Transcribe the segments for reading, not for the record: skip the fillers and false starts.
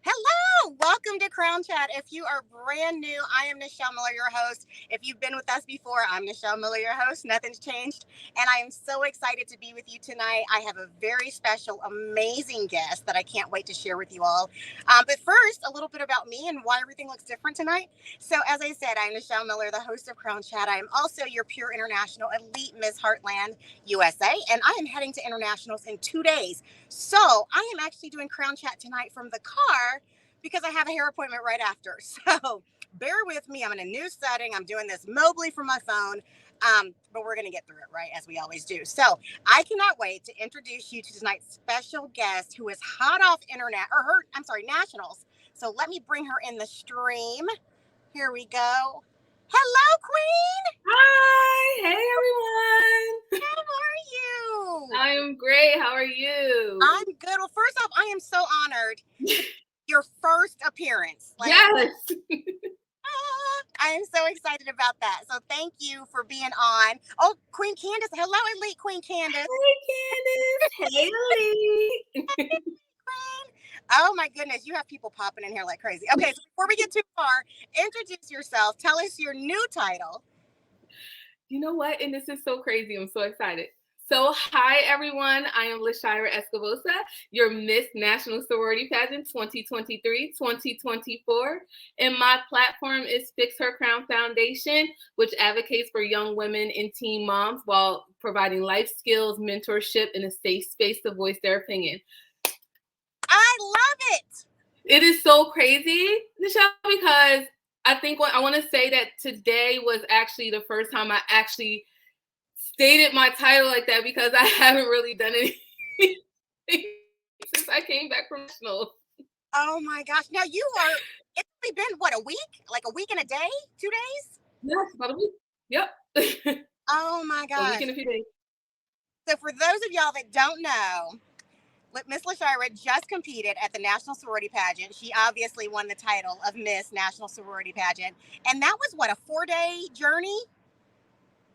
Hello, welcome to Crown Chat. If you are brand new, I am Nichelle Miller, your host. If you've been with us before, I'm Nichelle Miller, your host. Nothing's changed. And I am so excited to be with you tonight. I have a very special, amazing guest that I can't wait to share with you all. But first, a little bit about me and why everything looks different tonight. So, as I said, I'm Nichelle Miller, the host of Crown Chat. I am also your Pure International Elite Miss Heartland USA, and I am heading to internationals in 2 days. So, I am actually doing Crown Chat tonight from the car because I have a hair appointment right after. So bear with me. I'm in a new setting. I'm doing this mobily from my phone. But we're going to get through it, right? As we always do. So I cannot wait to introduce you to tonight's special guest who is hot off nationals. So let me bring her in the stream. Here we go. Hello, Queen. Hi. Hey, everyone. How are you? I'm great. How are you? I'm good. Well, first off, I am so honored. Your first appearance. Yes. I am so excited about that. So thank you for being on. Oh, Queen Candace. Hello, Elite Queen Candace. Hey, Candace. Hey, Elite. Oh, my goodness. You have people popping in here like crazy. Okay, so before we get too far, introduce yourself. Tell us your new title. You know what? And this is so crazy. I'm so excited. So, hi, everyone. I am LaShira Escobosa, your Miss National Sorority Pageant 2023-2024. And my platform is Fix Her Crown Foundation, which advocates for young women and teen moms while providing life skills, mentorship, and a safe space to voice their opinion. I love it. It is so crazy, Nichelle, because I think I want to say that today was actually the first time I actually stated my title like that, because I haven't really done anything since I came back from nationals. Oh my gosh. Now it's only been what, a week? Like a week and a day? 2 days? Yes, about a week. Yep. Oh my gosh. A week and a few days. So for those of y'all that don't know, Miss LaShira just competed at the National Sorority Pageant. She obviously won the title of Miss National Sorority Pageant. And that was what, a 4-day journey?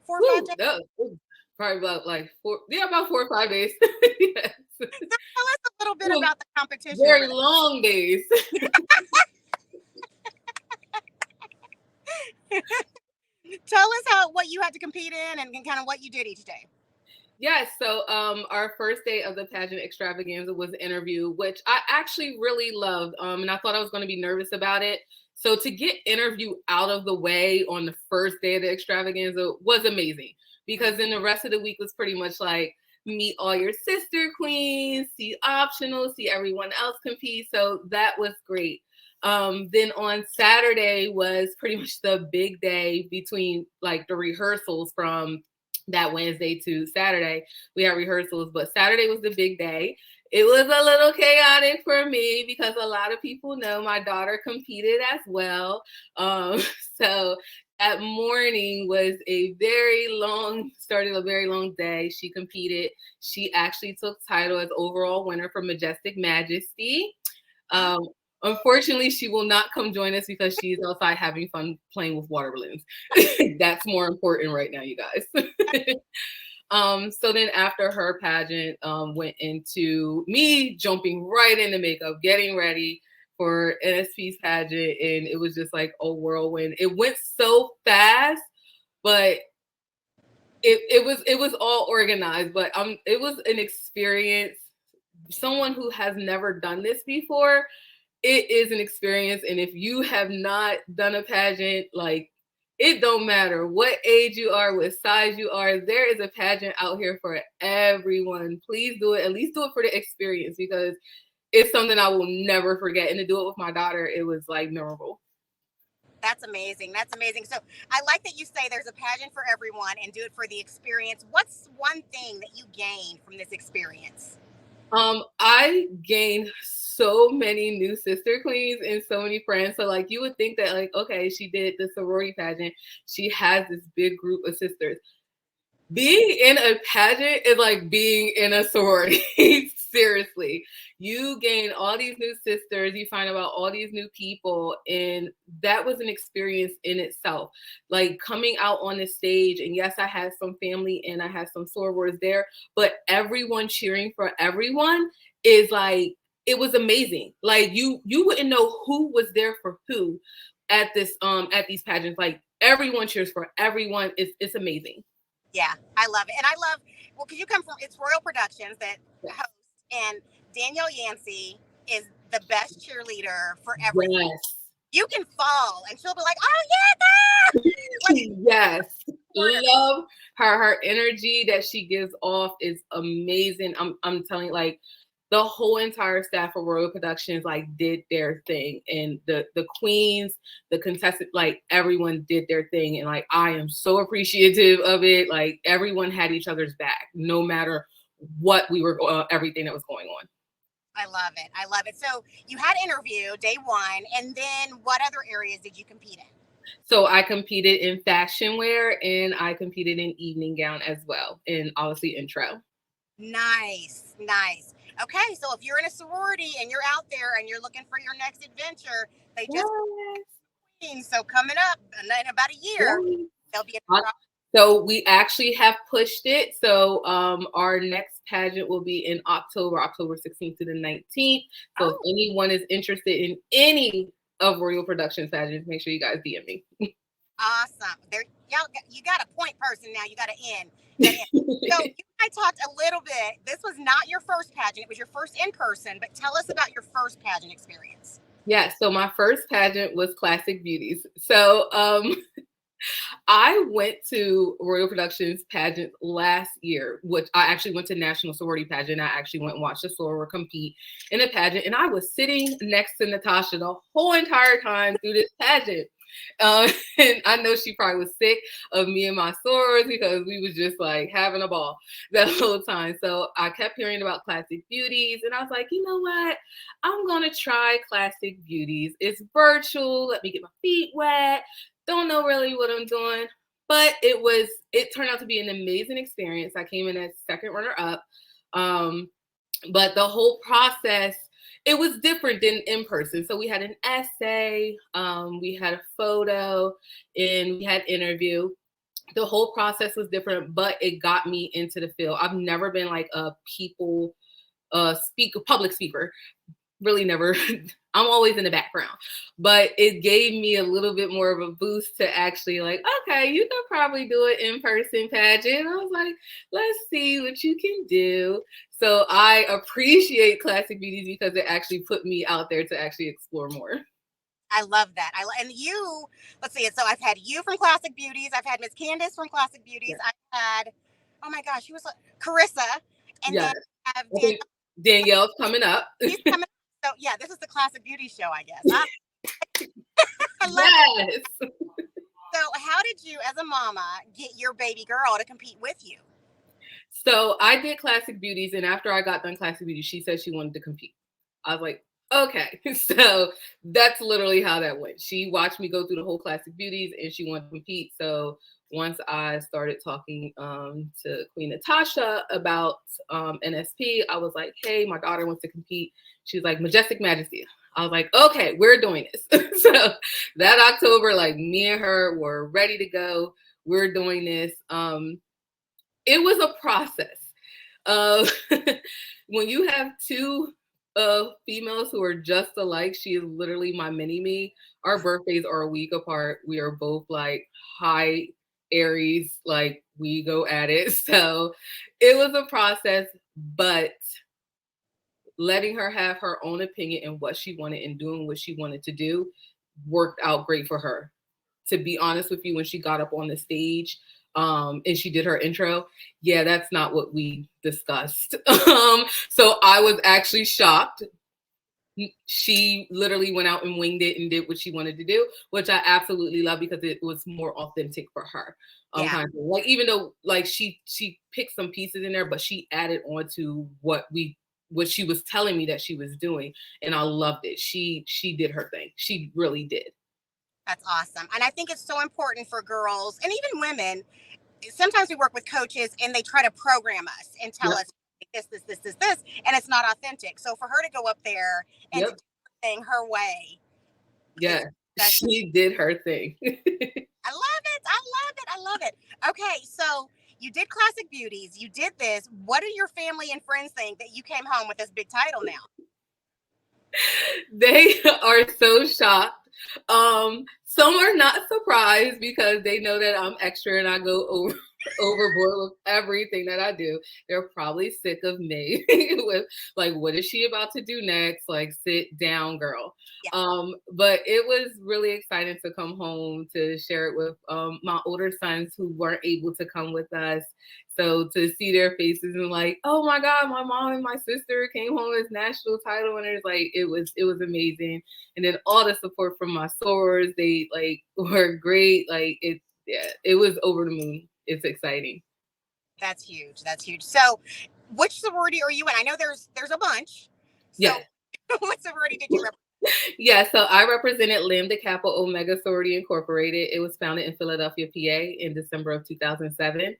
4 or 5 days? That was probably about about 4 or 5 days. Yes. So tell us a little bit about the competition. Very long days. Tell us what you had to compete in and kind of what you did each day. Yes, so our first day of the pageant extravaganza was the interview, which I actually really loved, and I thought I was going to be nervous about it. So to get interview out of the way on the first day of the extravaganza was amazing, because then the rest of the week was pretty much like meet all your sister queens, see optionals, see everyone else compete. So that was great. Then on Saturday was pretty much the big day between like the rehearsals from that Wednesday to Saturday. We had rehearsals, but Saturday was the big day. It was a little chaotic for me because a lot of people know my daughter competed as well. So that morning was started a very long day. She competed. She actually took title as overall winner for Majestic Majesty. Unfortunately, she will not come join us because she's outside having fun playing with water balloons. That's more important right now, you guys. So then after her pageant, went into me jumping right into makeup, getting ready for NSP's pageant. And it was just like a whirlwind. It went so fast, but it was all organized. But it was an experience. Someone who has never done this before, it is an experience. And if you have not done a pageant, like, it don't matter what age you are, what size you are, there is a pageant out here for everyone. Please do it. At least do it for the experience, because it's something I will never forget. And to do it with my daughter, it was like memorable. That's amazing. That's amazing. So I like that you say there's a pageant for everyone and do it for the experience. What's one thing that you gained from this experience? I gained so many new sister queens and so many friends. So like, you would think that like, okay, she did the sorority pageant, she has this big group of sisters. Being in a pageant is like being in a sorority. Seriously, you gain all these new sisters, you find about all these new people, and that was an experience in itself. Like coming out on the stage, and yes, I had some family and I had some sorors there, but everyone cheering for everyone is like it was amazing. Like you wouldn't know who was there for who at this at these pageants. Like everyone cheers for everyone. It's amazing. Yeah, I love it. And I love, well, because you come from, it's Royal Productions that hosts, and Danielle Yancey is the best cheerleader for everything. Yes. You can fall and she'll be like, oh, yeah, like, Yes. Love her. Her energy that she gives off is amazing. I'm telling you, like the whole entire staff of Royal Productions like did their thing, and the queens, the contestants, like everyone did their thing, and like I am so appreciative of it. Like everyone had each other's back, no matter what we were, everything that was going on. I love it. I love it. So you had interview day one, and then what other areas did you compete in? So I competed in fashion wear and I competed in evening gown as well, and obviously intro. Nice, nice. Okay, so if you're in a sorority and you're out there and you're looking for your next adventure, they just, Yes. so coming up in about a year, Yes. they'll be. So we actually have pushed it. So our next pageant will be in October 16th to the 19th. So if anyone is interested in any of Royal Productions pageants, make sure you guys DM me. Awesome. There, y'all, you got a point person now. You got to end. So you and I talked a little bit. This was not your first pageant; it was your first in person. But tell us about your first pageant experience. Yeah. So my first pageant was Classic Beauties. So I went to Royal Productions pageant last year, which I actually went to National Sorority Pageant. I actually went and watched a soror compete in a pageant, and I was sitting next to Natasha the whole entire time through this pageant. And I know she probably was sick of me and my sorors because we was just like having a ball that whole time. So I kept hearing about Classic Beauties, and I was like, you know what? I'm gonna try Classic Beauties. It's virtual. Let me get my feet wet. Don't know really what I'm doing, but it turned out to be an amazing experience. I came in as second runner up. But the whole process, it was different than in person. So we had an essay, we had a photo, and we had interview. The whole process was different, but it got me into the field. I've never been like a public speaker, really never. I'm always in the background, but it gave me a little bit more of a boost to actually like, okay, you can probably do an in-person pageant. I was like, let's see what you can do. So I appreciate Classic Beauties because it actually put me out there to actually explore more. I love that. And you, let's see. So I've had you from Classic Beauties. I've had Miss Candace from Classic Beauties. Yeah. I've had, oh my gosh, she was Carissa, and Yes. then I have I think Danielle's coming up. She's coming. So yeah, this is the Classic Beauty show, I guess. I love it. Yes. So how did you, as a mama, get your baby girl to compete with you? So I did Classic Beauties, and after I got done Classic Beauties, she said she wanted to compete. I was like, okay. So that's literally how that went. She watched me go through the whole Classic Beauties, and she wanted to compete. So once I started talking to Queen Natasha about NSP, I was like, hey, my daughter wants to compete. She was like, Majestic Majesty. I was like, okay, we're doing this. So that October, like me and her were ready to go. We're doing this. It was a process. Uh, when you have two females who are just alike, she is literally my mini me. Our birthdays are a week apart. We are both like high Aries, like we go at it. So it was a process, but letting her have her own opinion and what she wanted and doing what she wanted to do worked out great for her. To be honest with you, when she got up on the stage and she did her intro, yeah, that's not what we discussed. So I was actually shocked. She literally went out and winged it and did what she wanted to do, which I absolutely love because it was more authentic for her. Yeah. Kind of like, even though like she picked some pieces in there, but she added on to what she was telling me that she was doing, and I loved it. She did her thing. She really did. That's awesome. And I think it's so important for girls and even women. Sometimes we work with coaches and they try to program us and tell us this, and it's not authentic. So for her to go up there and to do her thing her way. Yeah, she did her thing. I love it. I love it. I love it. Okay, so you did Classic Beauties. You did this. What do your family and friends think that you came home with this big title now? They are so shocked. Some are not surprised because they know that I'm extra and I go overboard with everything that I do. They're probably sick of me with like, what is she about to do next? Like, sit down, girl. Yeah, But it was really exciting to come home to share it with my older sons who weren't able to come with us. So to see their faces and like, oh my God, my mom and my sister came home as national title winners, like it was amazing. And then all the support from my sorors, they like were great. Like yeah, it was over the moon. It's exciting. that's huge. That's huge. So, which sorority are you in? I know there's a bunch. So, Yes. what sorority did you represent? Yeah, so I represented Lambda Kappa Omega Sorority Incorporated. It was founded in Philadelphia, PA in December of 2007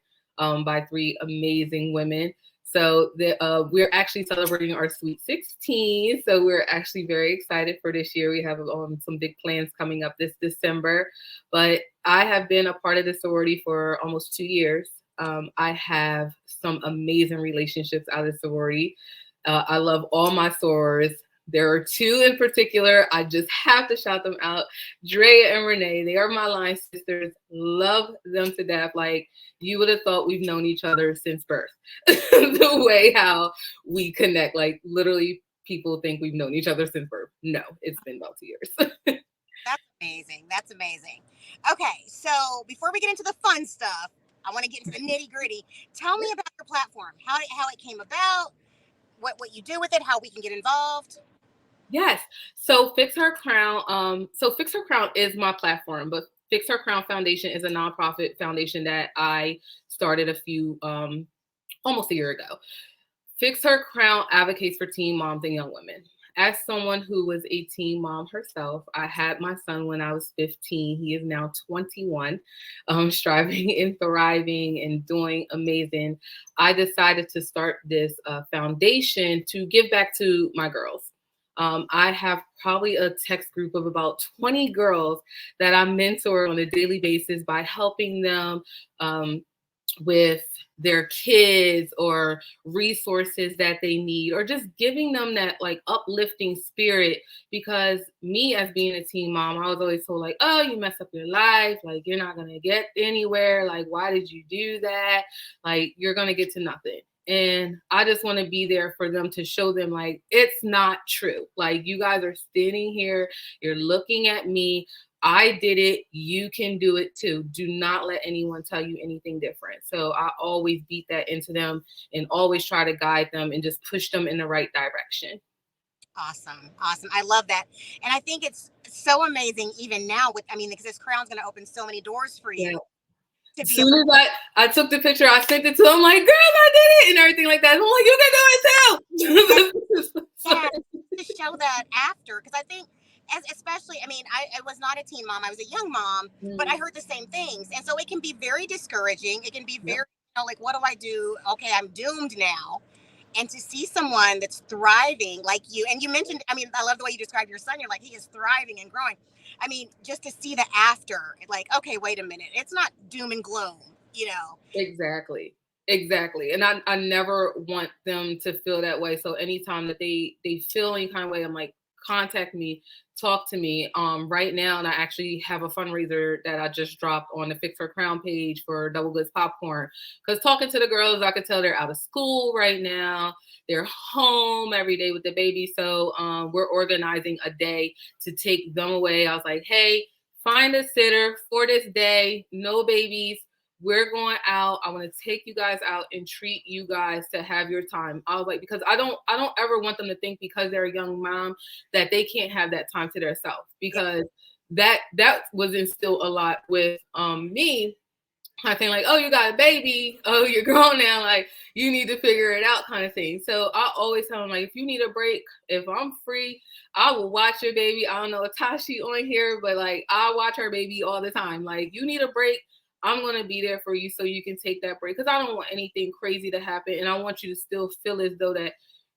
by three amazing women. So we're actually celebrating our Sweet 16. So we're actually very excited for this year. We have some big plans coming up this December. But I have been a part of the sorority for almost 2 years. I have some amazing relationships out of the sorority. I love all my sorors. There are two in particular. I just have to shout them out. Drea and Renee. They are my line sisters. Love them to death. Like, you would have thought we've known each other since birth. The way how we connect. Like, literally, people think we've known each other since birth. No, it's been about 2 years. That's amazing. That's amazing. Okay, so before we get into the fun stuff, I want to get into the nitty gritty. Tell me about your platform, how it came about, what you do with it, how we can get involved. Yes. So Fix Her Crown. So Fix Her Crown is my platform, but Fix Her Crown Foundation is a nonprofit foundation that I started almost a year ago. Fix Her Crown advocates for teen moms and young women. As someone who was a teen mom herself, I had my son when I was 15. He is now 21, striving and thriving and doing amazing. I decided to start this foundation to give back to my girls. I have probably a text group of about 20 girls that I mentor on a daily basis by helping them with their kids or resources that they need, or just giving them that like uplifting spirit. Because me, as being a teen mom, I was always told like, oh, you mess up your life, like you're not gonna get anywhere, like why did you do that, like you're gonna get to nothing. And I just want to be there for them to show them like it's not true. Like, you guys are standing here, you're looking at me, I did it. You can do it too. Do not let anyone tell you anything different. So I always beat that into them and always try to guide them and just push them in the right direction. Awesome. Awesome. I love that. And I think it's so amazing even now with, I mean, because this crown's going to open so many doors for Yeah. you to As be able soon as I took the picture, I sent it to him like, girl, I did it and everything like that. I'm like, you can do it too. yeah, to show that after. Because I think, especially, I mean, I was not a teen mom, I was a young mom, but I heard the same things. And so it can be very discouraging. It can be very, Yep. like, what do I do? Okay, I'm doomed now. And to see someone that's thriving like you, and you mentioned, I mean, I love the way you described your son. You're like, he is thriving and growing. I mean, just to see the after, like, okay, wait a minute. It's not doom and gloom, you know? Exactly. Exactly. And I never want them to feel that way. So anytime that they feel any kind of way, I'm like, contact me, talk to me. Right now, and I actually have a fundraiser that I just dropped on the Fix Her Crown page for Double Goods Popcorn. Because talking to the girls, I could tell they're out of school right now. They're home every day with the baby. So we're organizing a day to take them away. I was like, hey, find a sitter for this day, no babies, we're going out. I want to take you guys out and treat you guys to have your time. I was like, because I don't ever want them to think because they're a young mom that they can't have that time to themselves. Because that was instilled a lot with me. I think like, oh, you got a baby, oh, you're grown now, like you need to figure it out kind of thing. So I always tell them like, if you need a break, if I'm free, I will watch your baby. I don't know if Tashi on here, but like I watch her baby all the time. Like, you need a break, I'm going to be there for you so you can take that break. Because I don't want anything crazy to happen. And I want you to still feel as though that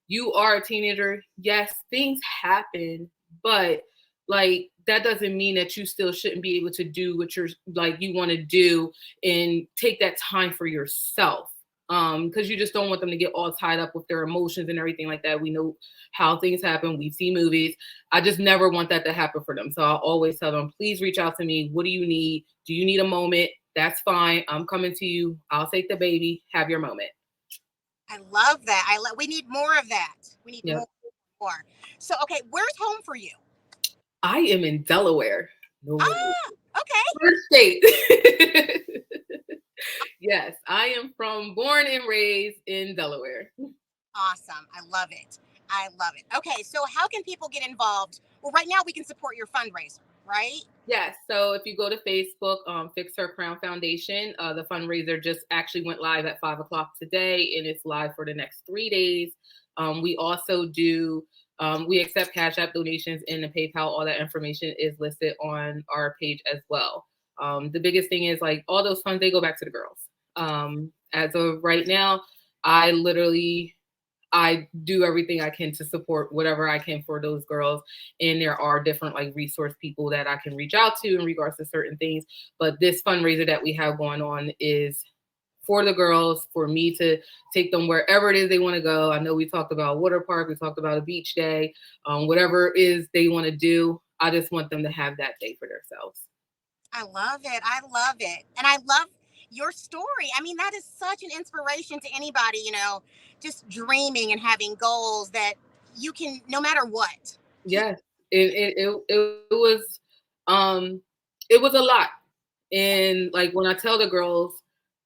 you are a teenager. Yes, things happen, but like that doesn't mean that you still shouldn't be able to do what you're like you want to do and take that time for yourself. because you just don't want them to get all tied up with their emotions and everything like that. We know how things happen. We see movies. I just never want that to happen for them. So I'll always tell them, please reach out to me. What do you need? Do you need a moment? That's fine. I'm coming to you. I'll take the baby. Have your moment. I love that. We need more of that. We need Yep. more. So, okay, where's home for you? I am in Delaware. No, Okay. first state. Yes, I am born and raised in Delaware. Awesome. I love it. I love it. Okay, so how can people get involved? Well, right now we can support your fundraiser, right? Yes. So if you go to Facebook, Fix Her Crown Foundation, the fundraiser just actually went live at 5 o'clock today, and it's live for the next 3 days. We also do, we accept Cash App donations and the PayPal. All that information is listed on our page as well. The biggest thing is like all those funds, they go back to the girls. As of right now, I do everything I can to support whatever I can for those girls. And there are different like resource people that I can reach out to in regards to certain things. But this fundraiser that we have going on is for the girls, for me to take them wherever it is they want to go. I know we talked about water park, we talked about a beach day, whatever it is they want to do. I just want them to have that day for themselves. I love it. I love it. And I love your story. I mean, that is such an inspiration to anybody, just dreaming and having goals that you can, no matter what. Yes, it was a lot. And like when I tell the girls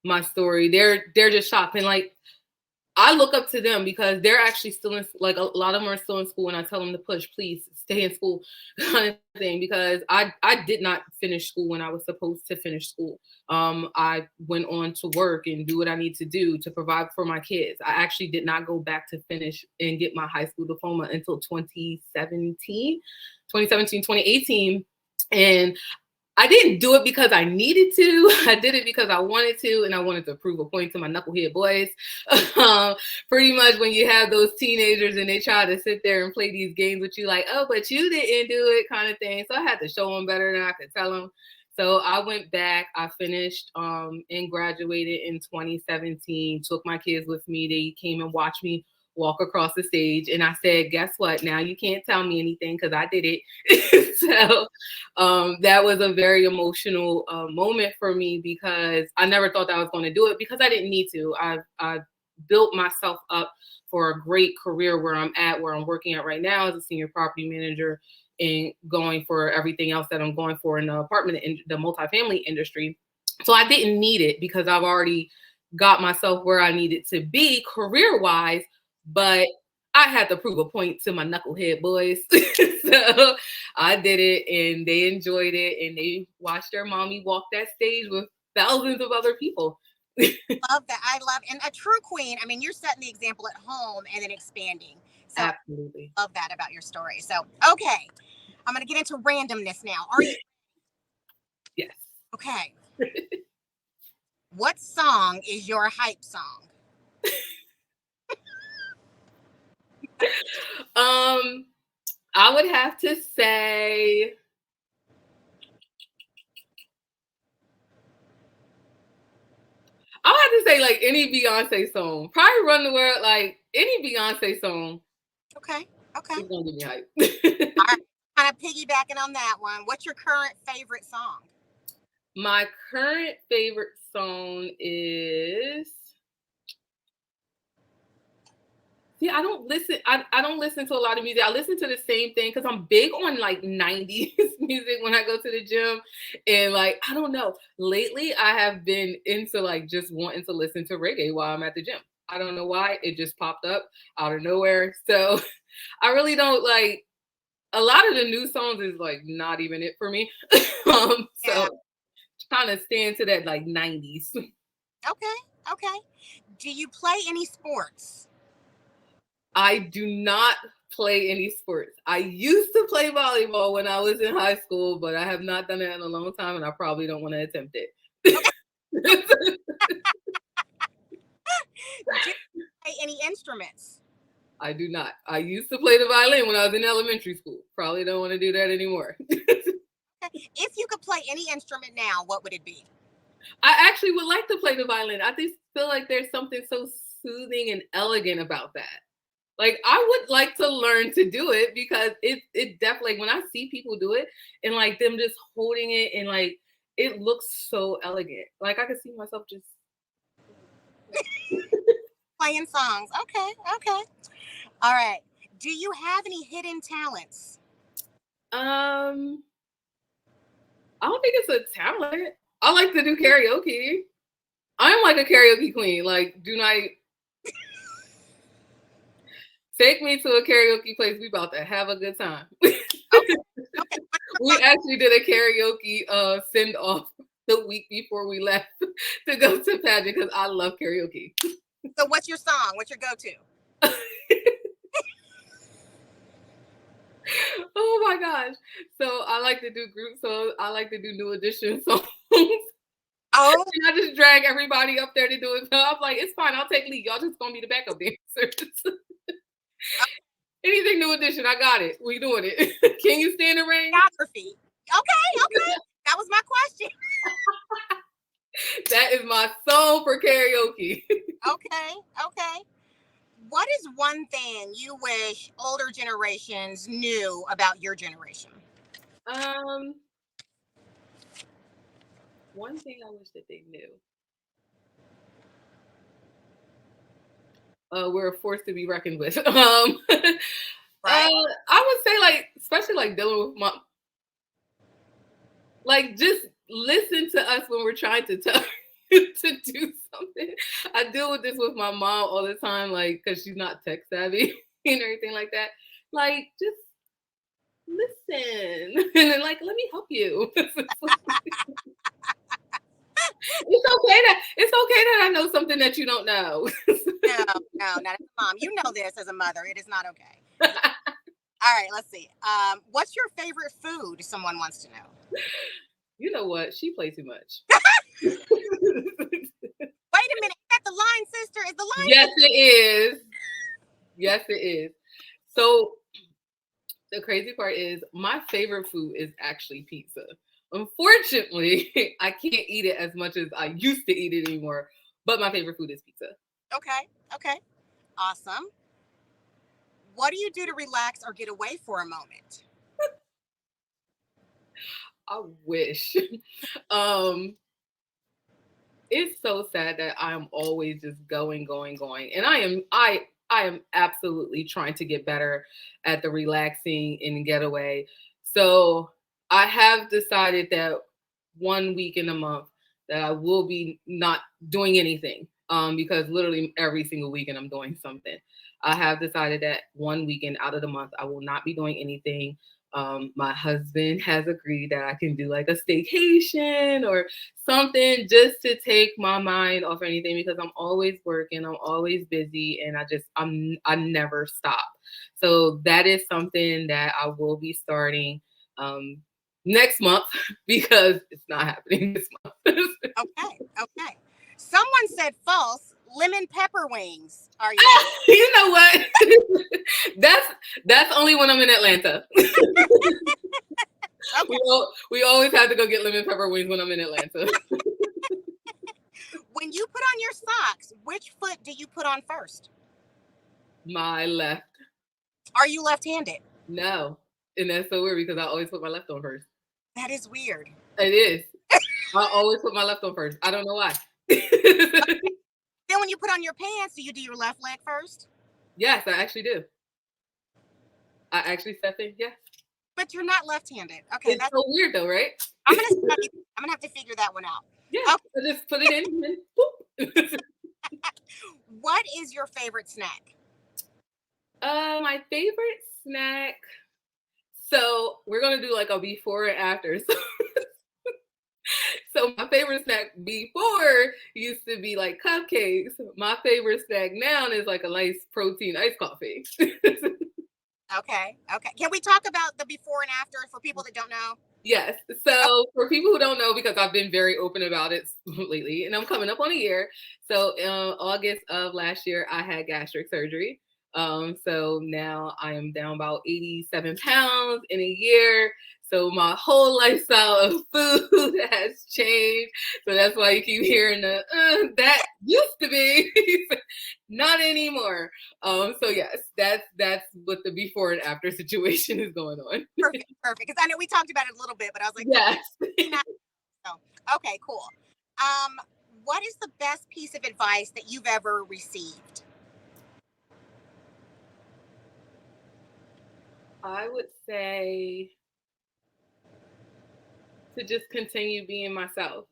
my story, they're just shocked. And like I look up to them because they're actually still in, like a lot of them are still in school, and I tell them to push, please stay in school kind of thing, because I did not finish school when I was supposed to finish school. I went on to work and do what I need to do to provide for my kids. I actually did not go back to finish and get my high school diploma until 2018. And I didn't do it because I needed to. I did it because I wanted to, and I wanted to prove a point to my knucklehead boys. Pretty much when you have those teenagers and they try to sit there and play these games with you like, oh, but you didn't do it kind of thing. So I had to show them better than I could tell them. So I went back, I finished and graduated in 2017, took my kids with me. They came and watched me walk across the stage, and I said, guess what, now you can't tell me anything because I did it. So that was a very emotional moment for me, because I never thought that I was going to do it, because I didn't need to. I built myself up for a great career where I'm working at right now as a senior property manager, and going for everything else that I'm going for in the the multifamily industry. So I didn't need it because I've already got myself where I needed to be career wise. But I had to prove a point to my knucklehead boys. So I did it, and they enjoyed it, and they watched their mommy walk that stage with thousands of other people. Love that. I love, and a true queen. I mean, you're setting the example at home and then expanding. So Absolutely. I love that about your story. So, okay, I'm going to get into randomness now. Are you? Yes. Okay. What song is your hype song? I would have to say I would have to say like any Beyonce song. Probably Run the World, like any Beyonce song. Okay. It's gonna give me hype. All right. Kind of piggybacking on that one. What's your current favorite song? My current favorite song is I don't listen. I don't listen to a lot of music. I listen to the same thing because I'm big on like 90s music when I go to the gym. And like, I don't know. Lately, I have been into like just wanting to listen to reggae while I'm at the gym. I don't know why. It just popped up out of nowhere. So I really don't like a lot of the new songs is like not even it for me. So kind of stay into that like 90s. Okay. Do you play any sports? I do not play any sports. I used to play volleyball when I was in high school, but I have not done it in a long time, and I probably don't want to attempt it. Do you play any instruments? I do not. I used to play the violin when I was in elementary school. Probably don't want to do that anymore. If you could play any instrument now, what would it be? I actually would like to play the violin. I just feel like there's something so soothing and elegant about that. Like I would like to learn to do it because it definitely like, when I see people do it and like them just holding it and like it looks so elegant. Like I could see myself just Playing songs. Okay, okay. All right. Do you have any hidden talents? um I don't think it's a talent. I like to do karaoke. I'm like a karaoke queen. Like do not take me to a karaoke place. We about to have a good time. Okay, okay. We actually did a karaoke send off the week before we left to go to pageant because I love karaoke. So, what's your song? What's your go-to? Oh my gosh. So I like to do group songs. I like to do new edition songs. Oh, And I just drag everybody up there to do it. I'm like, it's fine. I'll take lead. Y'all just gonna be the backup dancers. Anything new edition, I got it. We doing it. Can you stand the rain? geography. Okay, okay. That was my question. That is my song for karaoke. Okay, okay. What is one thing you wish older generations knew about your generation? um, One thing I wish that they knew. We're a force to be reckoned with. Right? I would say like, especially like dealing with my, like just listen to us when we're trying to tell you to do something. I deal with this with my mom all the time, like because she's not tech savvy and everything like that. Like just listen and then like let me help you. It's okay that I know something that you don't know. No, no, not as a mom. You know this as a mother. It is not okay. All right, let's see. What's your favorite food? Someone wants to know. You know what? She plays too much. Wait a minute. Is that the line sister? Is the line Yes, sister? it is. Yes, it is. So the crazy part is my favorite food is actually pizza. Unfortunately, I can't eat it as much as I used to eat it anymore. But my favorite food is pizza. Okay, okay. Awesome. What do you do to relax or get away for a moment? I wish. um, it's so sad that I'm always just going, going, going. And I am absolutely trying to get better at the relaxing and getaway. So I have decided that one week in a month that I will be not doing anything. Because literally every single weekend I'm doing something. I have decided that one weekend out of the month I will not be doing anything. My husband has agreed that I can do like a staycation or something just to take my mind off anything because I'm always working, I'm always busy, and I never stop. So that is something that I will be starting next month because it's not happening this month. Okay, okay. Someone said false. Lemon pepper wings. Are you? You know what? that's that's only when I'm in Atlanta. Okay. We always have to go get lemon pepper wings when I'm in Atlanta. When you put on your socks, which foot do you put on first? My left. Are you left-handed? No. And that's so weird because I always put my left on first. That is weird. It is. I always put my left on first. I don't know why. Then when you put on your pants, do you do your left leg first? Yes, I actually do. I actually step in. Yes. But you're not left-handed. Okay, It's that's so weird though, right? I'm gonna have to figure that one out. Yeah. Okay. I just put it in and boop. What is your favorite snack? My favorite snack. So we're gonna do like a before and after. So my favorite snack before used to be like cupcakes. My favorite snack now is like a nice protein iced coffee. Okay, okay. Can we talk about the before and after for people that don't know? Yes. So for people who don't know, because I've been very open about it lately, and I'm coming up on a year. So August of last year, I had gastric surgery. So now I am down about 87 pounds in a year. So my whole lifestyle of food has changed. So that's why you keep hearing the that used to be not anymore. So yes, that's what the before and after situation is going on. Perfect, perfect. Because I know we talked about it a little bit, but I was like, Yes. okay, cool. Um, what is the best piece of advice that you've ever received? I would say to just continue being myself.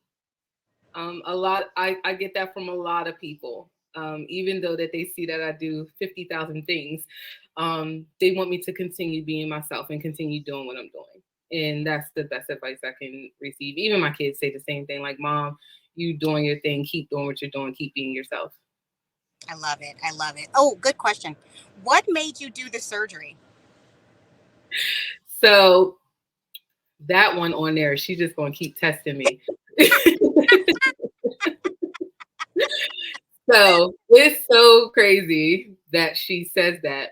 A lot I get that from a lot of people. Even though that they see that I do 50,000 things, they want me to continue being myself and continue doing what I'm doing. And that's the best advice I can receive. Even my kids say the same thing, like, Mom, you doing your thing, keep doing what you're doing, keep being yourself. I love it. I love it. Oh, good question. What made you do the surgery? So that one on there, she's just gonna keep testing me. So it's so crazy that she says that.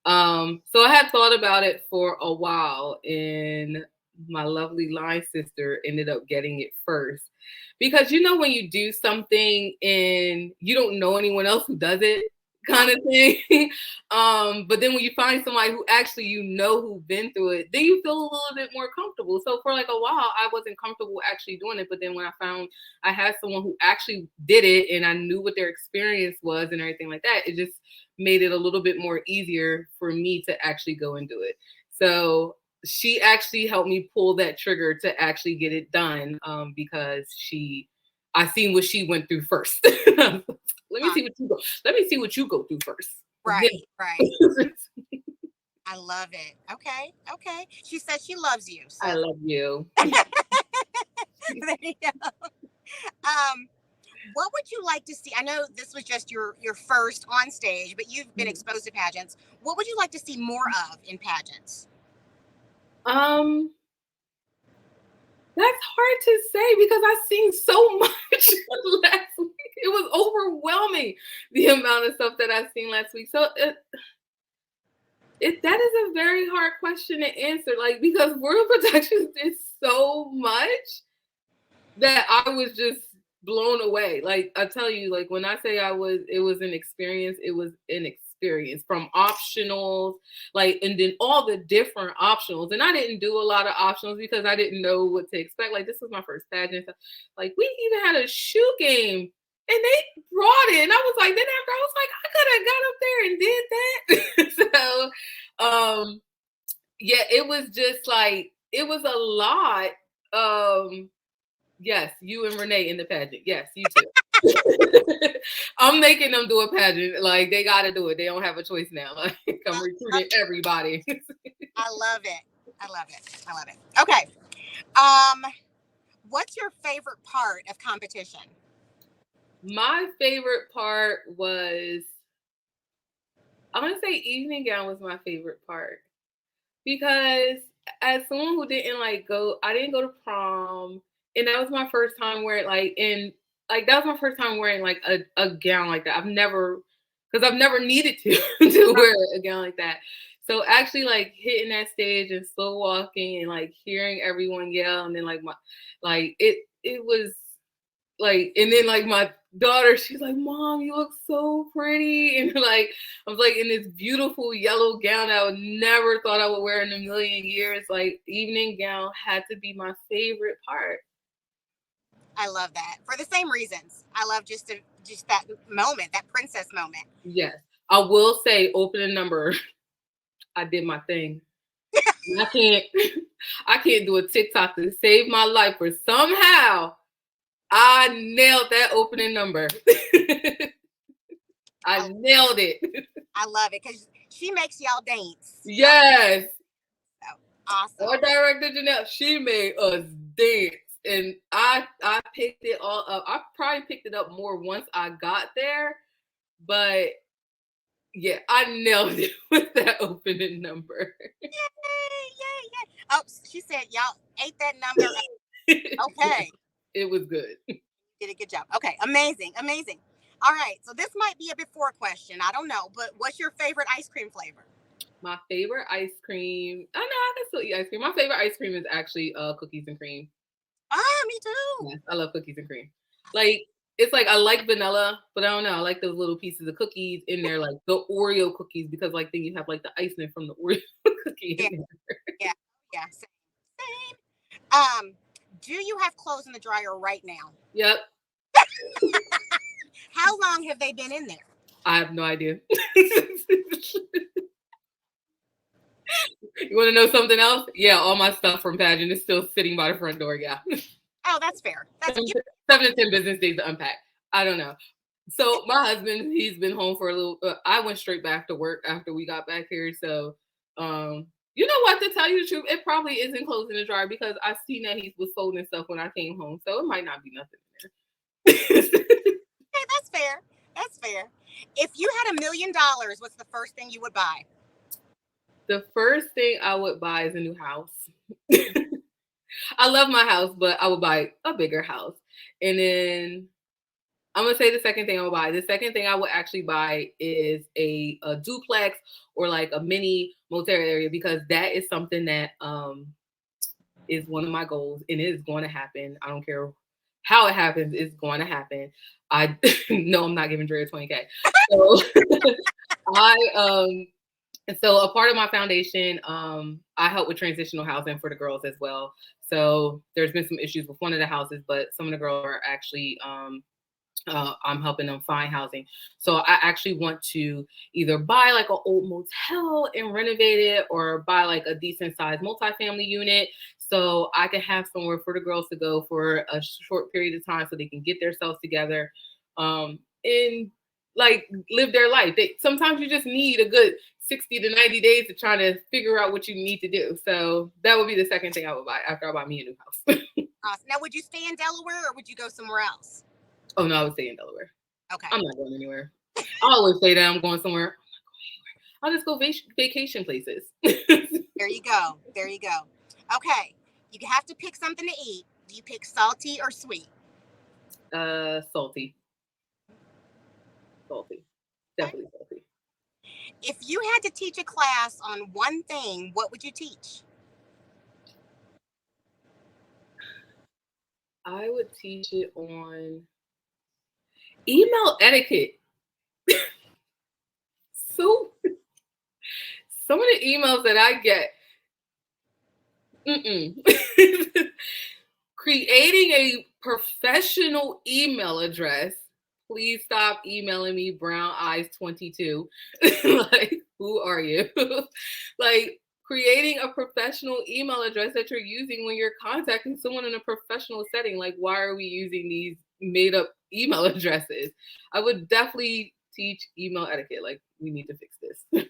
So I had thought about it for a while, and my lovely line sister ended up getting it first. Because you know when you do something and you don't know anyone else who does it, kind of thing. But then when you find somebody who actually who've been through it, then you feel a little bit more comfortable. So for like a while, I wasn't comfortable actually doing it. But then when I found I had someone who actually did it and I knew what their experience was and everything like that, it just made it a little bit more easier for me to actually go and do it. So she actually helped me pull that trigger to actually get it done, because I seen what she went through first. Let me see what you go. Let me see what you go through first. Right, right. I love it. Okay, okay. She says she loves you. So I love you. there you go. Um, what would you like to see? I know this was just your first on stage, but you've been exposed to pageants. What would you like to see more of in pageants? Um, that's hard to say because I've seen so much last week. It was overwhelming the amount of stuff that I've seen last week. So that is a very hard question to answer, like, because Royal Productions did so much that I was just blown away. Like I tell you, like when I say it was an experience, it was an experience from optionals, like, and then all the different optionals. And I didn't do a lot of optionals because I didn't know what to expect. Like this was my first pageant. So, like we even had a shoe game. And they brought it, and I was like, then after I was like, I could have got up there and did that. So, yeah, it was just like it was a lot. Yes, you and Renee in the pageant. Yes, you too. I'm making them do a pageant. Like they got to do it. They don't have a choice now. Like I'm recruiting everybody. I love it. I love it. I love it. Okay. Um, what's your favorite part of competition? My favorite part was, I'm gonna say evening gown was my favorite part because as someone who didn't I didn't go to prom, and that was my first time wearing that was my first time wearing like a gown like that. I've never needed to to wear a gown like that. So actually like hitting that stage and slow walking and like hearing everyone yell and then it was like, and then like my daughter, she's like, Mom, you look so pretty. And like, I was like in this beautiful yellow gown I would never thought I would wear in a million years. Like, evening gown had to be my favorite part. I love that for the same reasons. I love just that moment, that princess moment. Yes. I will say, opening number, I did my thing. I can't, I can't do a TikTok to save my life, but somehow I nailed that opening number. I nailed it. I love it because she makes y'all dance. Yes. So awesome. Our director Janelle, she made us dance. And I picked it all up. I probably picked it up more once I got there, but yeah, I nailed it with that opening number. Yay, yay, yay. Oh, she said y'all ate that number up. Okay. It was good. Did a good job. Okay, amazing, amazing. All right, so this might be a before question. I don't know, but what's your favorite ice cream flavor? My favorite ice cream. I know I can still eat ice cream. My favorite ice cream is actually cookies and cream. Ah, me too. Yes, I love cookies and cream. Like it's like I like vanilla, but I don't know. I like those little pieces of cookies in there, like the Oreo cookies, because like then you have like the icing from the Oreo cookie Yeah, in there. yeah, yeah. Same, same. Um, do you have clothes in the dryer right now? Yep. How long have they been in there? I have no idea. You want to know something else? Yeah, all my stuff from pageant is still sitting by the front door. Yeah, Oh, that's fair. That's seven, you. 7 to 10 business days to unpack. I don't know. So my husband, he's been home for a little. I went straight back to work after we got back here. So, you know what? To tell you the truth, it probably isn't closing the dryer because I seen that he was folding stuff when I came home. So it might not be nothing in there. Okay, that's fair. That's fair. If you had $1 million, what's the first thing you would buy? The first thing I would buy is a new house. I love my house, but I would buy a bigger house. And then I'm gonna say the second thing I would buy. The second thing I would actually buy is a duplex or like a mini motel area because that is something that is one of my goals and it is going to happen. I don't care how it happens, it's going to happen. I know I'm not giving Dre 20K. So I and so a part of my foundation, I help with transitional housing for the girls as well. So there's been some issues with one of the houses, but some of the girls are actually I'm helping them find housing. So I actually want to either buy like an old motel and renovate it or buy like a decent sized multifamily unit so I can have somewhere for the girls to go for a short period of time so they can get themselves together and like live their life. Sometimes you just need a good 60 to 90 days to try to figure out what you need to do. So that would be the second thing I would buy after I buy me a new house. Awesome. Now, would you stay in Delaware or would you go somewhere else? Oh no, I would stay in Delaware. Okay. I'm not going anywhere. I always say that I'm going somewhere. I'll just go vacation places. There you go. There you go. Okay. You have to pick something to eat. Do you pick salty or sweet? Salty. Salty. Okay. Definitely salty. If you had to teach a class on one thing, what would you teach? I would teach it on email etiquette. So some of the emails that I get, creating a professional email address. Please stop emailing me brown eyes 22. Like, who are you? Like, creating a professional email address that you're using when you're contacting someone in a professional setting. Like, why are we using these made up email addresses? I would definitely teach email etiquette. Like, we need to fix this.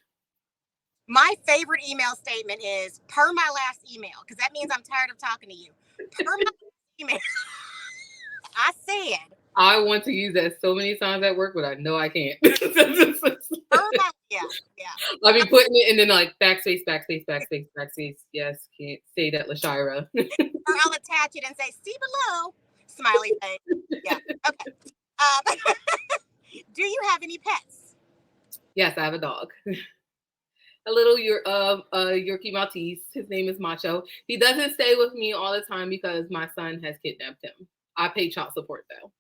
My favorite email statement is per my last email, because that means I'm tired of talking to you. Per my email, I said. I want to use that so many times at work, but I know I can't. Yeah, yeah. I'll be putting it and then like backspace, backspace, backspace, backspace. Yes, can't say that, LaShira. Or I'll attach it and say, see below, smiley face. Yeah, okay. Do you have any pets? Yes, I have a dog. A little Yorkie Maltese. His name is Macho. He doesn't stay with me all the time because my son has kidnapped him. I pay child support though.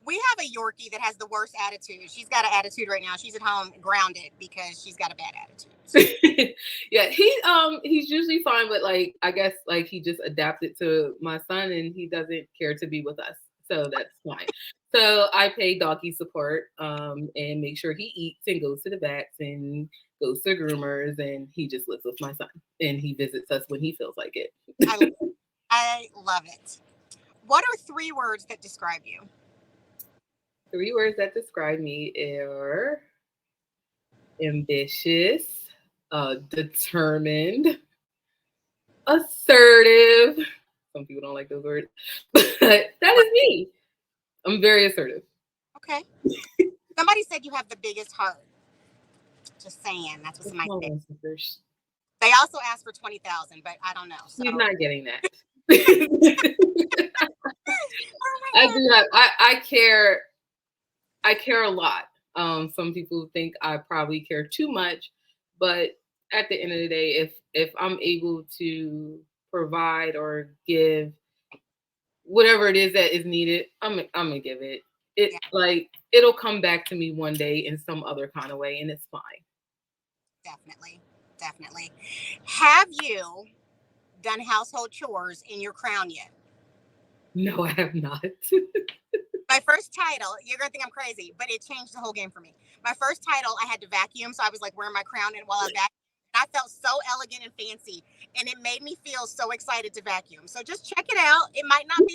We have a Yorkie that has the worst attitude. She's got an attitude right now. She's at home grounded because she's got a bad attitude. Yeah, he's usually fine, but like I guess like he just adapted to my son and he doesn't care to be with us. So that's fine. So I pay doggy support and make sure he eats and goes to the vets and goes to groomers and he just lives with my son and he visits us when he feels like it. I love it. What are 3 words that describe you? 3 words that describe me are ambitious, determined, assertive. Some people don't like those words, but that is me. I'm very assertive. Okay. Somebody said you have the biggest heart. Just saying. That's what somebody said. They also asked for 20,000, but I don't know. So. He's not getting that. I Oh do have. I care. I care a lot. Some people think I probably care too much, but at the end of the day, if I'm able to provide or give whatever it is that is needed, I'm gonna give it. It yeah, like it'll come back to me one day in some other kind of way, and it's fine. definitely, definitely. Have you done household chores in your crown yet? No, I have not. My first title, you're gonna think I'm crazy, but it changed the whole game for me. My first title, I had to vacuum, so I was like wearing my crown, and while I vacuumed, I felt so elegant and fancy, and it made me feel so excited to vacuum. So just check it out. It might not be.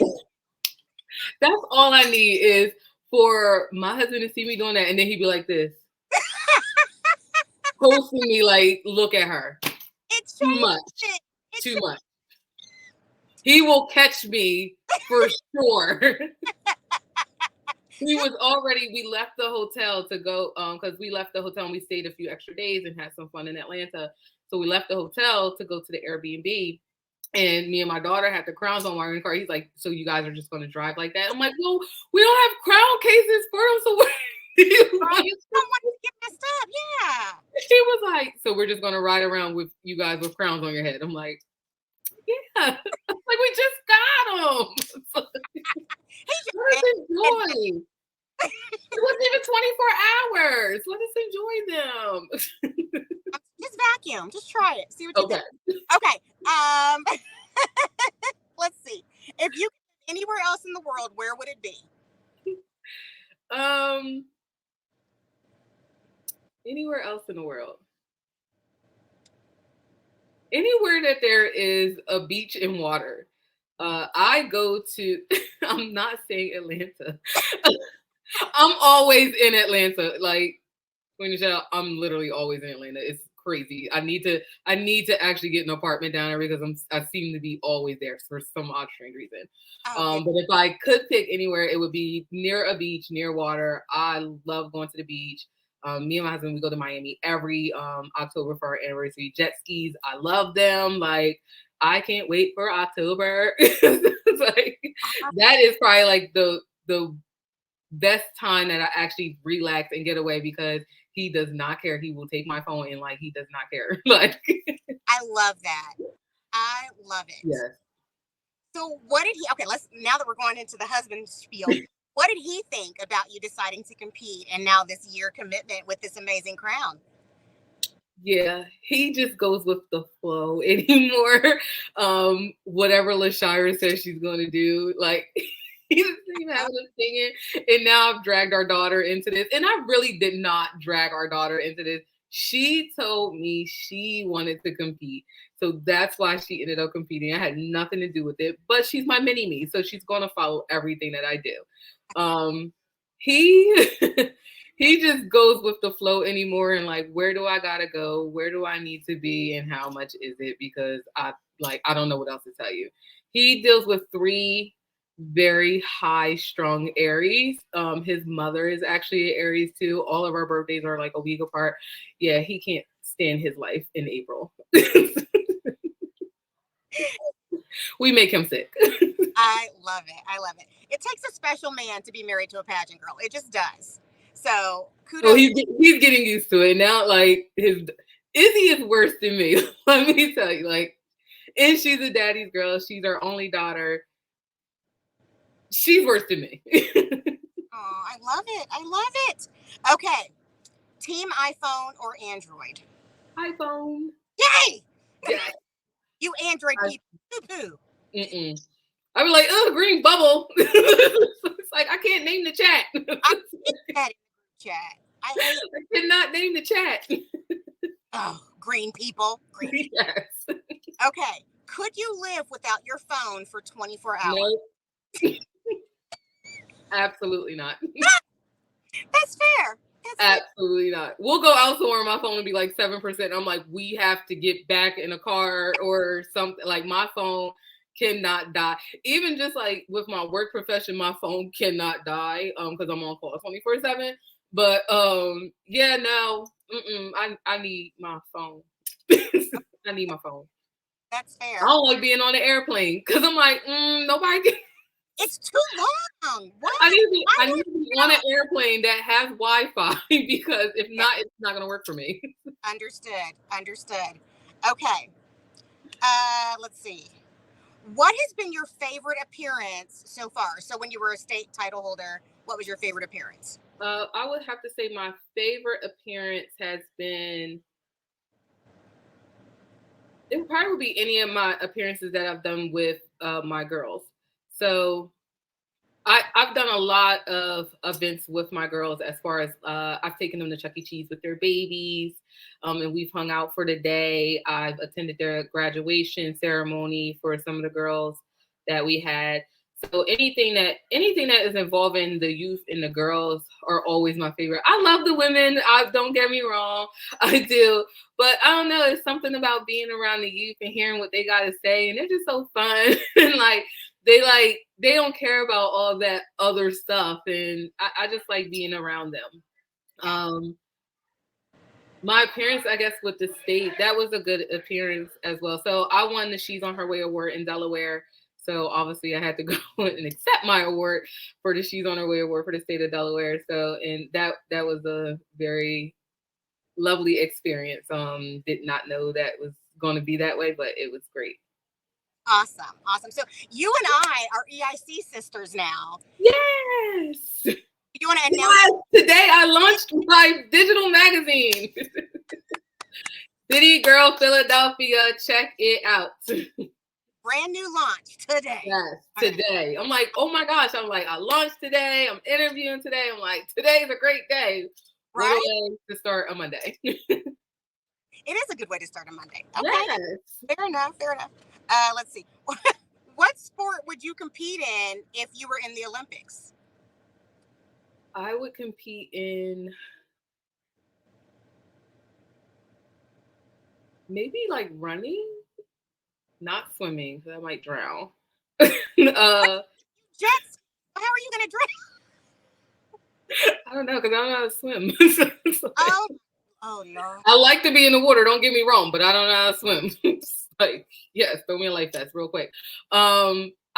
That's all I need is for my husband to see me doing that, and then he'd be like this, posting me like, "Look at her." It Too changed much. it. It Too much. He will catch me for sure. We just was already, we left the hotel to go, because we left the hotel and we stayed a few extra days and had some fun in Atlanta. So we left the hotel to go to the Airbnb. And me and my daughter had the crowns on while in the car. He's like, "So you guys are just gonna drive like that?" I'm like, "Well, we don't have crown cases for them, so what do you right. want?" Someone to get messed up. Yeah. He was like, "So we're just gonna ride around with you guys with crowns on your head." I'm like, "Yeah." Like, we just got them. He just Let us and enjoy. It wasn't even 24 hours. Let us enjoy them. just vacuum. Just try it. See what you Okay. think. Okay. Let's see. If you could live anywhere else in the world, where would it be? Um, Anywhere else in the world. Anywhere that there is a beach and water. I go to, I'm not saying Atlanta. I'm always in Atlanta. Like, when Nichelle, I'm literally always in Atlanta. It's crazy. I need to actually get an apartment down there because I seem to be always there for some odd strange reason. Oh yeah. But if I could pick anywhere, it would be near a beach, near water. I love going to the beach. Me and my husband, we go to Miami every October for our anniversary. Jet skis, I love them. Like, I can't wait for October. It's like, that is probably like the best time that I actually relax and get away because he does not care. He will take my phone and like he does not care. Like, I love that. I love it. yes. So what did he okay, let's now that we're going into the husband spiel, what did he think about you deciding to compete and now this year commitment with this amazing crown? Yeah, he just goes with the flow anymore. Whatever LaShira says she's gonna do, like he doesn't even have us singing. And now I've dragged our daughter into this. And I really did not drag our daughter into this. She told me she wanted to compete. So that's why she ended up competing. I had nothing to do with it. But she's my mini me. So she's gonna follow everything that I do. He he just goes with the flow anymore and like, where do I gotta go, where do I need to be, and how much is it, because I don't know what else to tell you. He deals with three very high strung Aries. His mother is actually an Aries too. All of our birthdays are like a week apart. Yeah, he can't stand his life in April. We make him sick. I love it. I love it. It takes a special man to be married to a pageant girl. It just does. So So kudos. he's getting used to it now. Like, his Izzy is worse than me. Let me tell you. Like, and she's a daddy's girl. She's our only daughter. She's worse than me. Oh, I love it. I love it. Okay. Team iPhone or Android? iPhone. Yay! Yeah. You Android I, people. Poo-poo. mm-mm. I be like, oh, green bubble. It's like, I can't name the chat. I hate that in the chat. I hate I cannot name the chat. green people. Green people. Yes. Okay. Could you live without your phone for 24 hours? No, absolutely not. That's fair. That's fair. Absolutely not. We'll go out somewhere, my phone will be like 7%. I'm like, we have to get back in a car or something. Like, my phone cannot die. Even just like with my work profession, my phone cannot die because I'm on call 24/7. But yeah, no, I need my phone. I need my phone. That's I fair. don't like being on the airplane because I'm like, nobody. It's too long. What? I need to be on an airplane that has Wi-Fi because if not, it's not gonna work for me. Understood. Okay. Let's see. What has been your favorite appearance so far? So when you were a state title holder, what was your favorite appearance? I would have to say my favorite appearance has been. It probably would be any of my appearances that I've done with my girls. So I've done a lot of events with my girls as far as I've taken them to Chuck E. Cheese with their babies, and we've hung out for the day. I've attended their graduation ceremony for some of the girls that we had. So anything that is involving the youth and the girls are always my favorite. I love the women. I don't get me wrong, I do, but I don't know. It's something about being around the youth and hearing what they got to say, and they're just so fun and they don't care about all that other stuff, and I just like being around them. My appearance, I guess, with the state, that was a good appearance as well. So I won the She's on Her Way award in Delaware. So obviously I had to go and accept my award for the She's on Her Way award for the state of Delaware. So, and that was a very lovely experience. Did not know that was going to be that way, but it was great. Awesome. So you and I are EIC sisters now. Yes. You want to announce? Yes. Today I launched my digital magazine. City Girl Philadelphia, check it out. Brand new launch today. Yes, today. I'm like, oh my gosh. I'm like, I launched today. I'm interviewing today. I'm like, today's a great day. Right? What a way to start a Monday. It is a good way to start a Monday. Okay. Yes. Fair enough. Let's see. What sport would you compete in if you were in the Olympics? I would compete in maybe like running, not swimming, because I might drown. Jets? How are you going to drown? I don't know, because I don't know how to swim. Oh no. I like to be in the water, don't get me wrong, but I don't know how to swim. Like, yes, throw me a life vest real quick.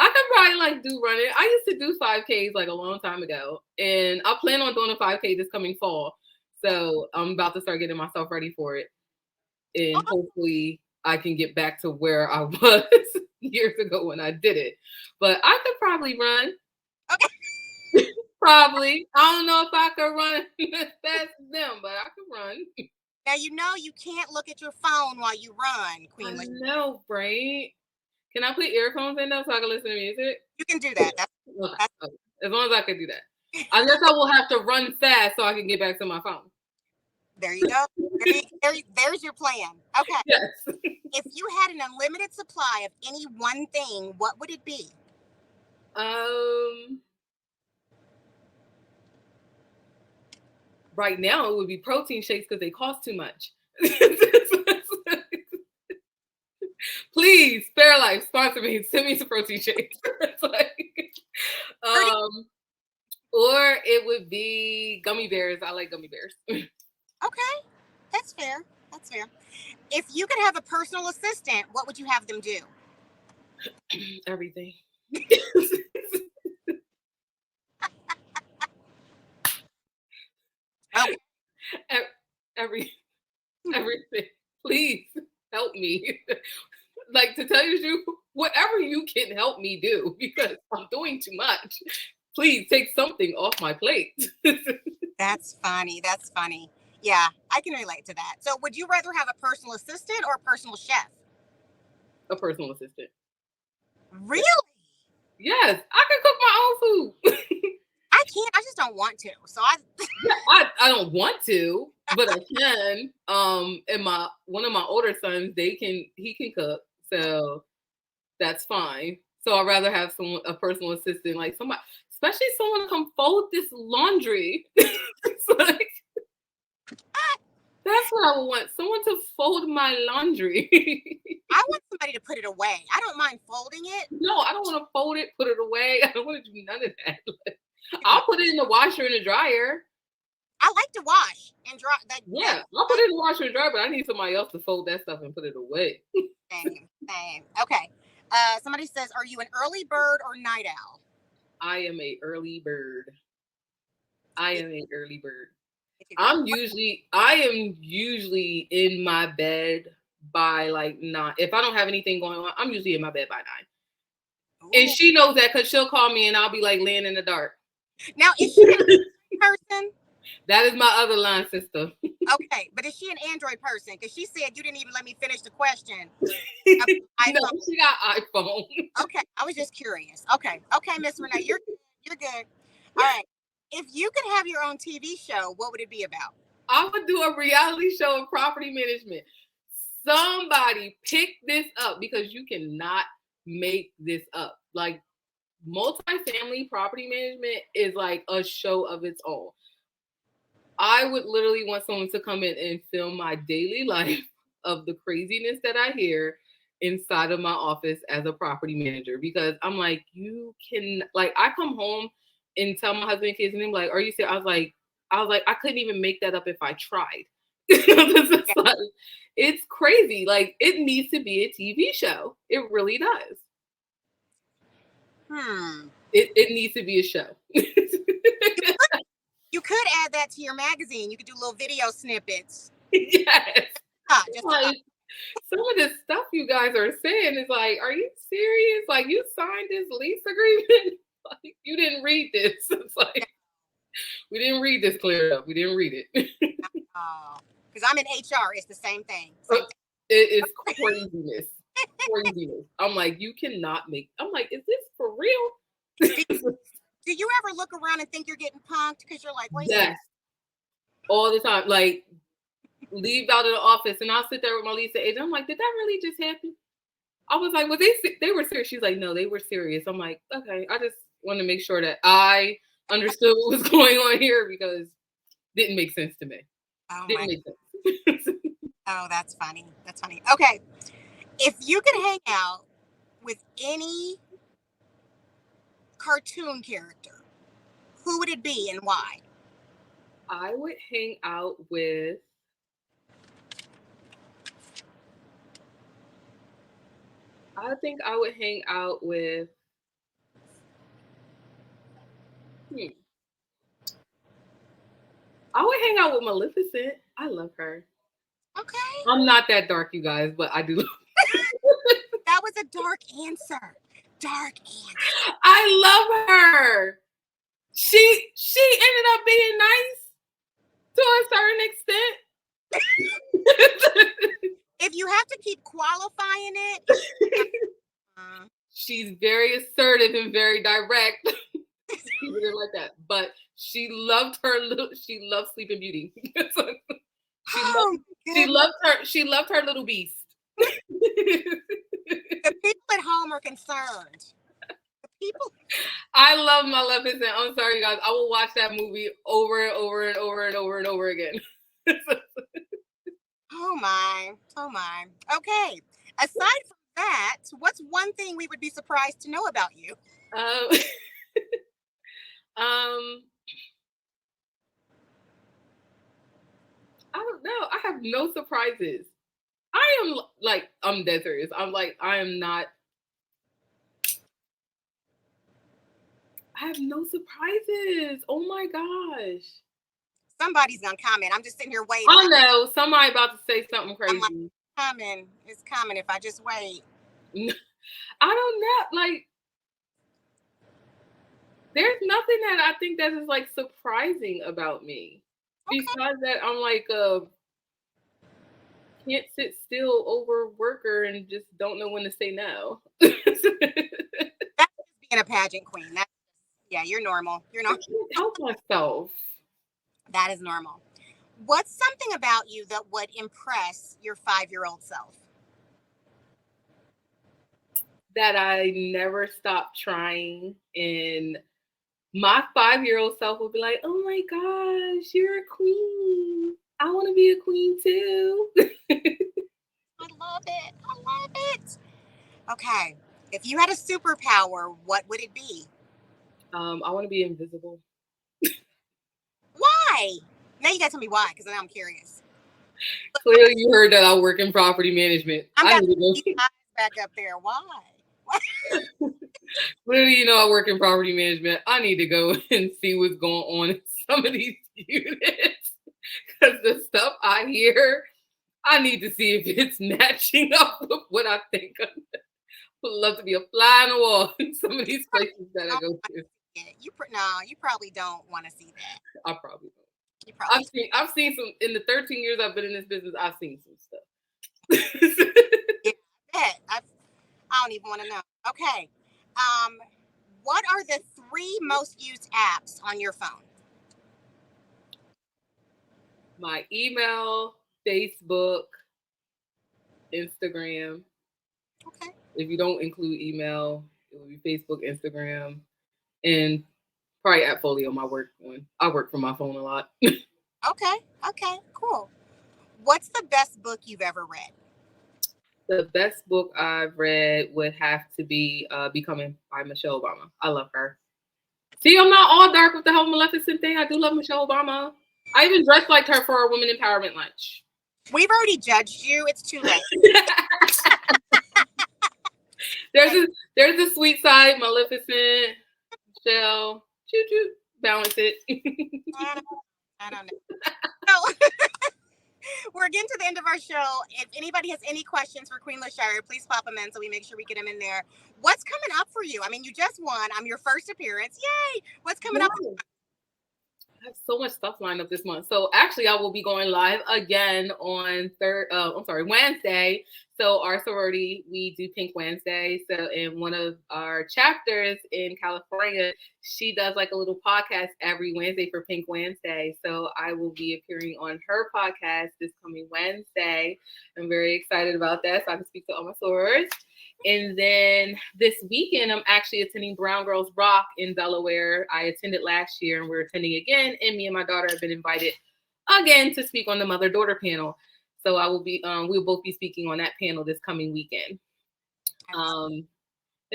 I could probably like do running. I used to do 5Ks like a long time ago, and I plan on doing a 5K this coming fall. So I'm about to start getting myself ready for it, and hopefully I can get back to where I was years ago when I did it. But I could probably run. Okay. Probably. I don't know if I could run as fast as them, but I could run. Now you know you can't look at your phone while you run, Queen. I know, right? Can I put earphones in though so I can listen to music? You can do that. Okay. As long as I can do that. Unless I will have to run fast so I can get back to my phone. There you go. There's your plan. Okay. Yes. If you had an unlimited supply of any one thing, what would it be? Right now it would be protein shakes because they cost too much. Please, Fairlife, sponsor me. Send me some protein shakes. Or it would be gummy bears. I like gummy bears. Okay, that's fair. If you could have a personal assistant, what would you have them do? Everything. Okay. Everything. Please help me. Like, to tell you the truth, whatever you can help me do, because I'm doing too much. Please take something off my plate. That's funny. Yeah, I can relate to that. So would you rather have a personal assistant or a personal chef? A personal assistant. Really? Yes, I can cook my own food. I can't. I just don't want to. So I don't want to, but I can. And one of my older sons, he can cook, so that's fine. So I'd rather have a personal assistant, like somebody, especially someone to come fold this laundry. It's like, that's what I would want. Someone to fold my laundry. I want somebody to put it away. I don't mind folding it. No, I don't want to fold it, put it away. I don't want to do none of that. I'll put it in the washer and the dryer. I like to wash and dry. Yeah, I'll put it in the washer and dryer, but I need somebody else to fold that stuff and put it away. Same. Okay. Somebody says, are you an early bird or night owl? I am a early bird. I am a early bird. I am usually in my bed by like 9. If I don't have anything going on, I'm usually in my bed by 9. And Ooh. she knows that because she'll call me and I'll be like laying in the dark. Now, is she a person? That is my other line sister. Okay, but is she an Android person? Because she said you didn't even let me finish the question. No, she got iPhone. Okay, I was just curious. Okay, Miss Renee, you're good. All right. If you could have your own TV show, what would it be about? I would do a reality show of property management. Somebody pick this up because you cannot make this up. Like multifamily property management is like a show of its own. I would literally want someone to come in and film my daily life of the craziness that I hear inside of my office as a property manager, because I'm like, you can, like, I come home and tell my husband and kids and they're like, are you serious? I was like, I couldn't even make that up if I tried. It's crazy. Like, it needs to be a TV show. It really does. It needs to be a show. You could add that to your magazine. You could do little video snippets. Yes. Like, some of the stuff you guys are saying is like, are you serious? Like, you signed this lease agreement? Like, you didn't read this. It's like, we didn't read this clear enough. We didn't read it. Because I'm in HR. It's the same thing. It is craziness. Craziness. I'm like, you cannot make. I'm like, is this for real? Do you ever look around and think you're getting punked because you're like, wait? Yes. All the time. Like, leave out of the office and I'll sit there with my Lisa agent. I'm like, did that really just happen? I was like, well, they were serious. She's like, no, they were serious. I'm like, okay. I just want to make sure that I understood what was going on here because it didn't make sense to me. Didn't make sense. Oh, that's funny. That's funny. Okay. If you could hang out with any cartoon character, who would it be and why? I would hang out with I think I would hang out with I would hang out with Maleficent. I love her. Okay. I'm not that dark, you guys, but I do. That was a dark answer. Dark answer. I love her. She ended up being nice to a certain extent. If you have to keep qualifying it, she's very assertive and very direct. She didn't like that, but she loved Sleeping Beauty. She loved her little beast. The people at home are concerned. I love Maleficent. I'm sorry, guys. I will watch that movie over and over and over and over and over again. Oh my. Okay. Aside from that, what's one thing we would be surprised to know about you? I don't know. I have no surprises. I'm dead serious. I have no surprises. Oh my gosh. Somebody's gonna comment. I'm just sitting here waiting. I know. Somebody about to say something crazy. I'm like, it's coming if I just wait. I don't know. Like, there's nothing that I think that is like surprising about me. Okay. Besides that, I'm like can't sit still overworker and just don't know when to say no. That's being a pageant queen. Yeah, you're normal. You're not. I can't help myself. That is normal. What's something about you that would impress your 5-year-old self? That I never stopped trying, and my 5-year-old self would be like, oh my gosh, you're a queen. I want to be a queen too. I love it. Okay. If you had a superpower, what would it be? I want to be invisible. Why? Now you gotta tell me why, because now I'm curious. Clearly you heard that I work in property management. I'm gonna keep my eyes back up there. Why? Literally, you know, I work in property management. I need to go and see what's going on in some of these units because the stuff I hear, I need to see if it's matching up with what I think of. Would love to be a fly on the wall in some of these places that I go to. You probably don't want to see that. I probably don't. You probably I've seen some in the 13 years I've been in this business. I've seen some stuff. yeah, I don't even want to know. Okay. What are the 3 most used apps on your phone? My email, Facebook, Instagram. Okay. If you don't include email, it would be Facebook, Instagram, and probably AppFolio, my work one. I work from my phone a lot. Okay, cool. What's the best book you've ever read? The best book I've read would have to be Becoming by Michelle Obama. I love her. See, I'm not all dark with the whole Maleficent thing. I do love Michelle Obama. I even dressed like her for our Women Empowerment Lunch. We've already judged you. It's too late. There's a sweet side, Maleficent, Michelle. Choo choo. Balance it. I don't know. So, we're getting to the end of our show. If anybody has any questions for Queen LaShire, please pop them in so we make sure we get them in there. What's coming up for you? I mean, you just won. I'm your first appearance. Yay! What's coming up? I have so much stuff lined up this month. So actually, I will be going live again on Wednesday. So our sorority, we do Pink Wednesday. So in one of our chapters in California, she does like a little podcast every Wednesday for Pink Wednesday. So I will be appearing on her podcast this coming Wednesday. I'm very excited about that. So I can speak to all my sorors. And then this weekend, I'm actually attending Brown Girls Rock in Delaware. I attended last year and we're attending again. And me and my daughter have been invited again to speak on the mother-daughter panel. So I will be, we'll both be speaking on that panel this coming weekend. And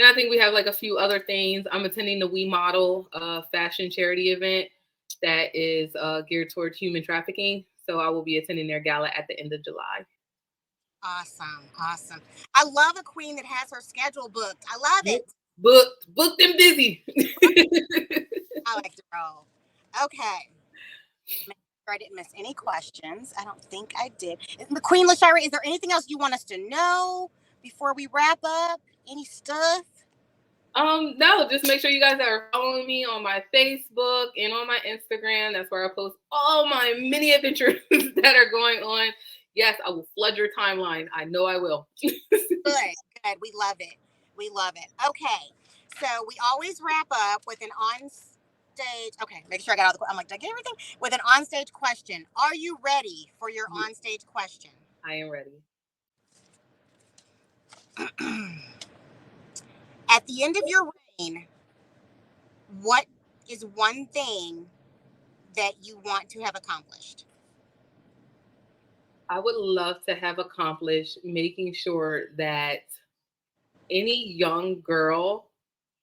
I think we have like a few other things. I'm attending the We Model fashion charity event that is geared toward human trafficking. So I will be attending their gala at the end of July. Awesome. I love a queen that has her schedule booked. I love it. Booked and busy. I like to roll. Okay. Make sure I didn't miss any questions. I don't think I did. Queen LaShire, is there anything else you want us to know before we wrap up? Any stuff? No, just make sure you guys are following me on my Facebook and on my Instagram. That's where I post all my mini adventures that are going on. Yes, I will flood your timeline. I know I will. Good. We love it. Okay. So we always wrap up with an on-stage. Okay, make sure I got all the. I'm like, did I get everything? With an on-stage question. Are you ready for your on-stage question? I am ready. At the end of your reign, what is one thing that you want to have accomplished? I would love to have accomplished making sure that any young girl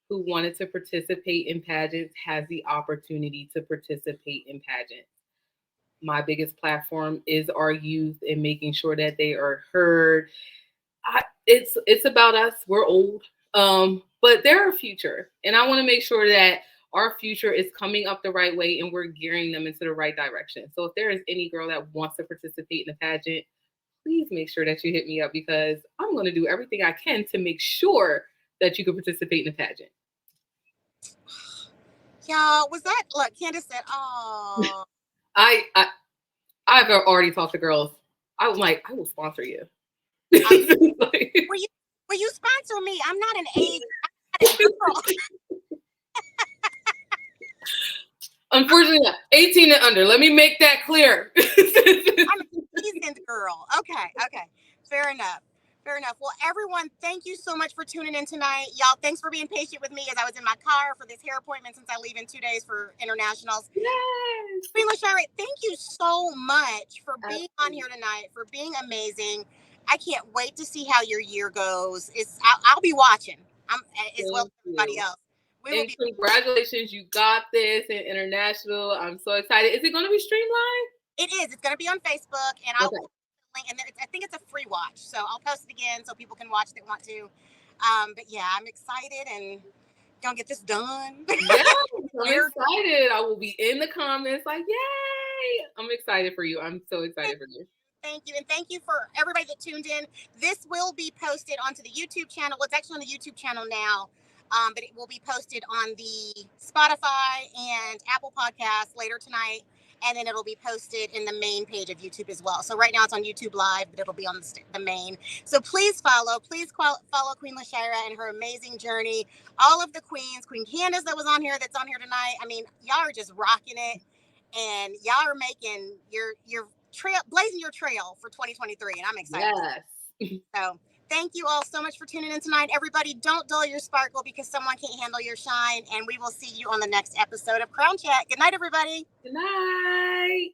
who wanted to participate in pageants has the opportunity to participate in pageants. My biggest platform is our youth and making sure that they are heard. It's about us. We're old, but they're our future, and I want to make sure that our future is coming up the right way and we're gearing them into the right direction. So if there is any girl that wants to participate in a pageant, please make sure that you hit me up because I'm going to do everything I can to make sure that you can participate in a pageant. Y'all, was that, look, Candace said, oh. I've already talked to girls. I'm like, I will sponsor you. Will you sponsor me? I'm not an age. I'm not a girl. Unfortunately, 18 and under. Let me make that clear. I'm a seasoned girl. Okay. Fair enough. Well, everyone, thank you so much for tuning in tonight. Y'all, thanks for being patient with me as I was in my car for this hair appointment since I leave in 2 days for internationals. Yes. Queen LaShire, thank you so much for being on here tonight, for being amazing. I can't wait to see how your year goes. I'll be watching. As well as everybody else. Congratulations, you got this in international. I'm so excited. Is it going to be streamlined? It is. It's going to be on Facebook, and I'll put the link. And I think it's a free watch, so I'll post it again so people can watch that want to. But yeah, I'm excited and gonna get this done. Yeah, I'm excited. I will be in the comments like, yay! I'm excited for you. I'm so excited for you. Thank you. And thank you for everybody that tuned in. This will be posted onto the YouTube channel. Well, it's actually on the YouTube channel now, but it will be posted on the Spotify and Apple Podcasts later tonight. And then it'll be posted in the main page of YouTube as well. So right now it's on YouTube Live, but it'll be on the main. So please follow Queen LaShira and her amazing journey. All of the queens, Queen Candace that's on here tonight. I mean, y'all are just rocking it. And y'all are making your trail, blazing your trail for 2023, and I'm excited. Yes. So thank you all so much for tuning in tonight. Everybody, don't dull your sparkle because someone can't handle your shine, and we will see you on the next episode of Crown Chat. Good night, everybody. Good night.